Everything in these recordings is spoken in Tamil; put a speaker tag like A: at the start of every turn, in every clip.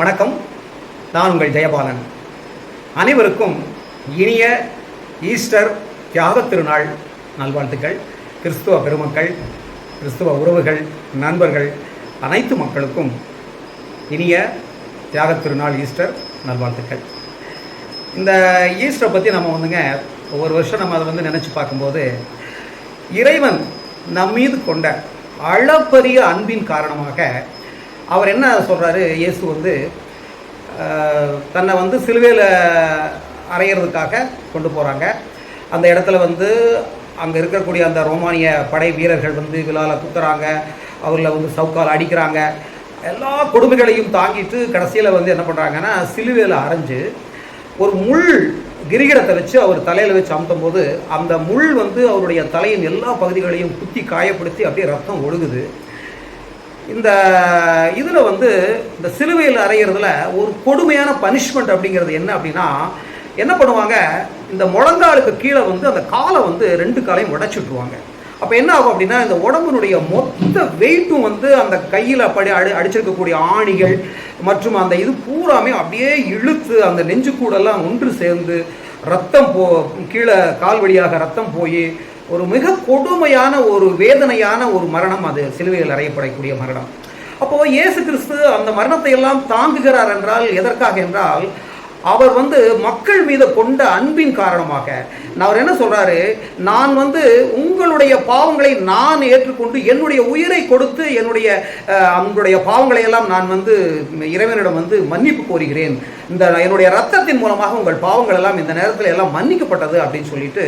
A: வணக்கம். நான் உங்கள் ஜெயபாலன். அனைவருக்கும் இனிய ஈஸ்டர் தியாகத் திருநாள் நல்வாழ்த்துக்கள். கிறிஸ்துவ பெருமக்கள், கிறிஸ்துவ உறவுகள், நண்பர்கள் அனைத்து மக்களுக்கும் இனிய தியாகத் திருநாள் ஈஸ்டர் நல்வாழ்த்துக்கள். இந்த ஈஸ்டரை பற்றி நம்ம ஒவ்வொரு வருஷம் நம்ம அதை நினச்சி பார்க்கும்போது, இறைவன் நம்மீது கொண்ட அளப்பரிய அன்பின் காரணமாக அவர் என்ன சொல்கிறாரு, இயேசு தன்னை சிலுவையில் அறையிறதுக்காக கொண்டு போகிறாங்க. அந்த இடத்துல அங்கே இருக்கக்கூடிய அந்த ரோமானிய படை வீரர்கள் விழாவில் குத்துறாங்க, அவர்களை சவுக்கால் அடிக்கிறாங்க. எல்லா கொடுமைகளையும் தாங்கிட்டு கடைசியில் என்ன பண்ணுறாங்கன்னா, சிலுவையில் அரைஞ்சு ஒரு முள் கிரீடத்தை வச்சு அவர் தலையில் வச்சு அமுத்தும் போது அந்த முள் அவருடைய தலையின் எல்லா பகுதிகளையும் குத்தி காயப்படுத்தி அப்படியே ரத்தம் ஒழுகுது. இந்த இதில் இந்த சிலுவையில் அறையிறதுல ஒரு கொடுமையான பனிஷ்மெண்ட் அப்படிங்கிறது என்ன அப்படின்னா, என்ன பண்ணுவாங்க, இந்த முழங்காலுக்கு கீழே அந்த காலை 2 காலையும் உடைச்சிட்ருவாங்க. அப்போ என்ன ஆகும் அப்படின்னா, இந்த உடம்புனுடைய மொத்த வெயிட்டும் அந்த கையில் அப்படி அடிச்சிருக்கக்கூடிய ஆணிகள் மற்றும் அந்த இது பூராமே அப்படியே இழுத்து அந்த நெஞ்சு கூடெல்லாம் ஒன்று சேர்ந்து ரத்தம் கீழே கால் வழியாக ரத்தம் போய் ஒரு மிக கொடுமையான ஒரு வேதனையான ஒரு மரணம் அது சிலுவையில் அறையப்படக்கூடிய மரணம். அப்போது இயேசு கிறிஸ்து அந்த மரணத்தை எல்லாம் தாங்குகிறார் என்றால் எதற்காக என்றால், அவர் மக்கள் மீது கொண்ட அன்பின் காரணமாக. அவர் என்ன சொல்றாரு, நான் உங்களுடைய பாவங்களை நான் ஏற்றுக்கொண்டு என்னுடைய உயிரை கொடுத்து என்னுடைய பாவங்களை எல்லாம் நான் இறைவனிடம் மன்னிப்பு கோருகிறேன். இந்த என்னுடைய ரத்தத்தின் மூலமாக உங்கள் பாவங்கள் எல்லாம் இந்த நேரத்தில் எல்லாம் மன்னிக்கப்பட்டது அப்படின்னு சொல்லிட்டு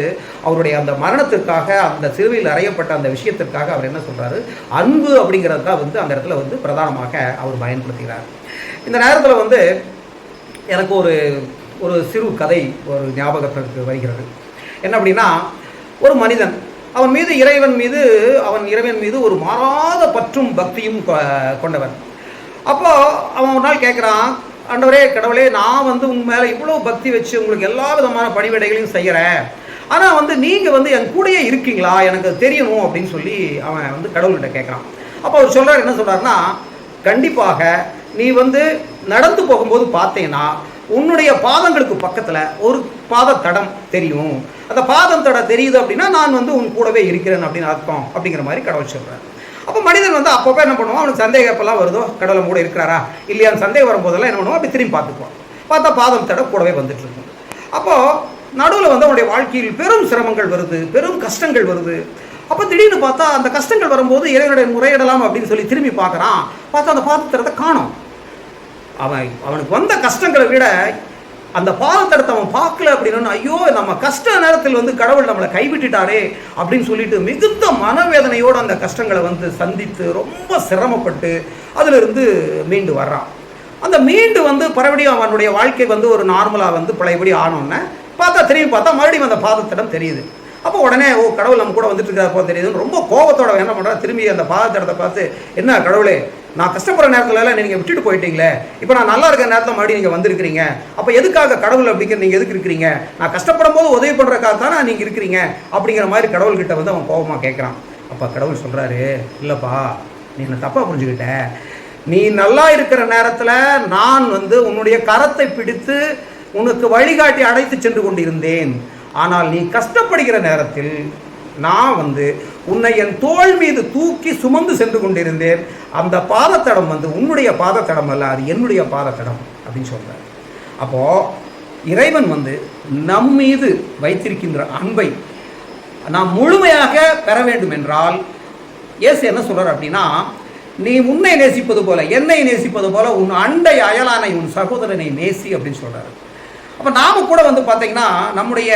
A: அவருடைய அந்த மரணத்திற்காக, அந்த சிலுவையில் அறையப்பட்ட அந்த விஷயத்திற்காக அவர் என்ன சொல்றாரு, அன்பு அப்படிங்கிறத அந்த இடத்துல பிரதானமாக அவர் பயன்படுத்துகிறார். இந்த நேரத்தில் எனக்கு ஒரு சிறு கதை ஒரு ஞாபகத்திற்கு வருகிறது. என்ன அப்படின்னா, ஒரு மனிதன் இறைவன் மீது ஒரு மாறாத பற்றும் பக்தியும் கொண்டவன். அப்போ அவன் ஒரு நாள் கேட்குறான், ஆண்டவரே கடவுளே, நான் உங்க மேலே இவ்வளோ பக்தி வச்சு உங்களுக்கு எல்லா விதமான பணிவிடைகளையும் செய்கிறேன், ஆனால் நீங்கள் என் கூடயே இருக்கீங்களா, எனக்கு தெரியணும் அப்படின்னு சொல்லி அவன் கடவுள்கிட்ட கேட்குறான். அப்போ அவர் சொல்கிறார், என்ன சொல்கிறாருன்னா, கண்டிப்பாக நீ நடந்து போகும்போது பார்த்தீங்கன்னா உன்னுடைய பாதங்களுக்கு பக்கத்தில் ஒரு பாத தடம் தெரியும். அந்த பாதம் தடம் தெரியுது அப்படின்னா நான் உன் கூடவே இருக்கிறேன் அப்படின்னு அர்த்தம் அப்படிங்கிற மாதிரி கடவுள் சொல்கிறார். அப்போ மனிதன் அப்பப்போ என்ன பண்ணுவான், அவனுக்கு சந்தேகம் எப்பெல்லாம் வருதோ, கடவுளை கூட இருக்கிறாரா இல்லையான்னு சந்தேகம் வரும்போதெல்லாம் என்ன பண்ணுவான், அப்படி திரும்பி பார்த்துக்குவான். பார்த்தா பாதம் தடம் கூடவே வந்துட்டு இருக்கும். அப்போது நடுவில் அவனுடைய வாழ்க்கையில் பெரும் சிரமங்கள் வருது, பெரும் கஷ்டங்கள் வருது. அப்போ திடீர்னு பார்த்தா அந்த கஷ்டங்கள் வரும்போது இறைவனுடைய முறையிடலாம் அப்படின்னு சொல்லி திரும்பி பார்க்குறான். பார்த்தா அந்த பாதத்தடத்தை காணோம். அவனுக்கு வந்த கஷ்டங்களை விட அந்த பாதத்தடத்தை அவன் பார்க்கல அப்படின்னு, ஐயோ நம்ம கஷ்ட நேரத்தில் கடவுள் நம்மளை கைவிட்டுட்டாரே அப்படின்னு சொல்லிட்டு மிகுந்த மனவேதனையோடு அந்த கஷ்டங்களை சந்தித்து ரொம்ப சிரமப்பட்டு அதிலிருந்து மீண்டு வர்றான். அந்த மீண்டு பரவடியும் அவனுடைய வாழ்க்கை ஒரு நார்மலாக பழையபடி ஆனோன்னு பார்த்தா திரும்பி பார்த்தா மறுபடியும் அந்த பாதத்தடம் தெரியுது. அப்போ உடனே கடவுள் நம்ம கூட வந்துட்டு இருக்கிறப்போ தெரியுதுன்னு ரொம்ப கோபத்தோட என்ன பண்ணுறா, திரும்பி அந்த பாதத்தடத்தை பார்த்து, என்ன கடவுளே, நான் கஷ்டப்படுற நேரத்துலலாம் நீங்கள் விட்டுட்டு போயிட்டீங்களே, இப்போ நான் நல்லா இருக்கிற நேரத்தில் மறுபடியும் நீங்கள் வந்திருக்கிறீங்க, அப்போ எதுக்காக கடவுள் அப்படிங்கிற நீங்கள் எதுக்கு இருக்கிறீங்க, நான் கஷ்டப்படும் போது உதவி பண்ணுறதுக்காக தானே நீங்கள் இருக்கிறீங்க அப்படிங்கிற மாதிரி கடவுள்கிட்ட அவன் கோபமாக கேட்குறான். அப்போ கடவுள் சொல்கிறாரு, இல்லைப்பா நீ என்னை தப்பாக புரிஞ்சுக்கிட்ட, நீ நல்லா இருக்கிற நேரத்தில் நான் உன்னுடைய கரத்தை பிடித்து உனக்கு வழிகாட்டி அழைத்து சென்று கொண்டிருந்தேன். ஆனால் நீ கஷ்டப்படுகிற நேரத்தில் நான் உன்னை என் தோள் மீது தூக்கி சுமந்து சென்று கொண்டிருந்தேன். அந்த பாதத்தடம் உன்னுடைய பாதத்தடம் அல்ல, அது என்னுடைய பாதத்தடம் அப்படின்னு சொல்றார். அப்போ இறைவன் நம் மீது வைத்திருக்கின்ற அன்பை நாம் முழுமையாக பெற வேண்டும் என்றால் இயேசு என்ன சொல்றார் அப்படின்னா, நீ உன்னை நேசிப்பது போல, என்னை நேசிப்பது போல உன் அண்டை அயலானை, உன் சகோதரனை நேசி அப்படின்னு சொல்றாரு. அப்போ நாம் கூட பார்த்தீங்கன்னா நம்முடைய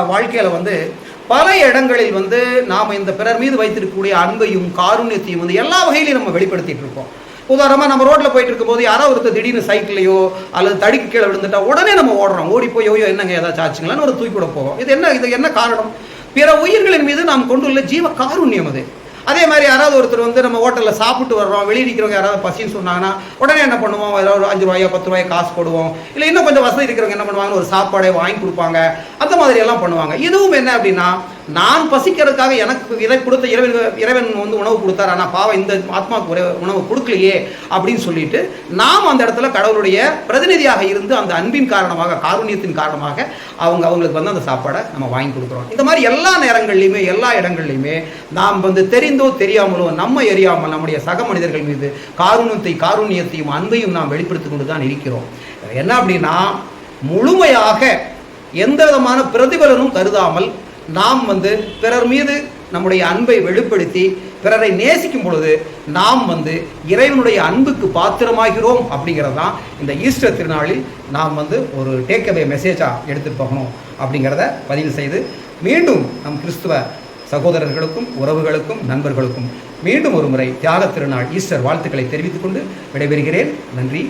A: வாழ்க்கையில் பல இடங்களில் நாம் இந்த பிறர் மீது வைத்திருக்கக்கூடிய அன்பையும் காருண்யத்தையும் எல்லா வகையிலையும் நம்ம வெளிப்படுத்திட்டு இருக்கோம். உதாரணமாக நம்ம ரோட்டில் போயிட்டு இருக்கும்போது யாராவது ஒருத்தர் திடீர்னு சைக்கிளையோ அல்லது தடிக்கு கீழே விழுந்துட்டா உடனே நம்ம ஓடுறோம், ஓடி போய் யோயோ என்னங்க ஏதாச்சும் ஆச்சுங்களான்னு ஒரு தூக்கி விட போவோம். இது என்ன காரணம்? பிற உயிர்களின் மீது நாம் கொண்டுள்ள ஜீவ காருண்யம் அது. அதே மாதிரி யாராவது ஒருத்தர் நம்ம ஹோட்டலில் சாப்பிட்டு வர்றோம், வெளியே நிற்கிறவங்க யாராவது பசின்னு சொன்னாங்கன்னா உடனே என்ன பண்ணுவோம், ஏதாவது ஒரு 5 ரூபாயோ 10 ரூபாயோ காசு போடுவோம். இல்லை இன்னும் கொஞ்சம் வசதி இருக்கிறவங்க என்ன பண்ணுவாங்க, ஒரு சாப்பாடை வாங்கி கொடுப்பாங்க. அந்த மாதிரி எல்லாம் பண்ணுவாங்க. இதுவும் என்ன அப்படின்னா நான் பசிக்கிறதுக்காக எனக்கு இதை கொடுத்த இறைவன் வந்து உணவு கொடுத்தார், ஆனால் பாவம் இந்த ஆத்மாவுக்கு உணவு கொடுக்கலையே அப்படின்னு சொல்லிட்டு நாம் அந்த இடத்துல கடவுளுடைய பிரதிநிதியாக இருந்து அந்த அன்பின் காரணமாக, காருண்யத்தின் காரணமாக அவங்களுக்கு வந்து அந்த சாப்பாடை நம்ம வாங்கி கொடுக்குறோம். இந்த மாதிரி எல்லா நேரங்கள்லையுமே எல்லா இடங்கள்லையுமே நாம் வந்து தெரிந்தோ தெரியாமலோ நம்ம எரியாமல் நம்முடைய சக மனிதர்கள் மீது காருண்யத்தையும் அன்பையும் நாம் வெளிப்படுத்தி கொண்டு தான் இருக்கிறோம். என்ன அப்படின்னா, முழுமையாக எந்த விதமான பிரதிபலனும் கருதாமல் நாம் வந்து பிறர் மீது நம்முடைய அன்பை வெளிப்படுத்தி பிறரை நேசிக்கும் பொழுது நாம் வந்து இறைவனுடைய அன்புக்கு பாத்திரமாகிறோம். அப்படிங்கிறது தான் இந்த ஈஸ்டர் திருநாளில் நாம் வந்து ஒரு டேக்அவே மெசேஜாக எடுத்துகிட்டு போகணும் அப்படிங்கிறத பதிவு செய்து, மீண்டும் நம் கிறிஸ்துவ சகோதரர்களுக்கும் உறவுகளுக்கும் நண்பர்களுக்கும் மீண்டும் ஒரு முறை தியாக திருநாள் ஈஸ்டர் வாழ்த்துக்களை தெரிவித்துக் கொண்டு விடைபெறுகிறேன். நன்றி.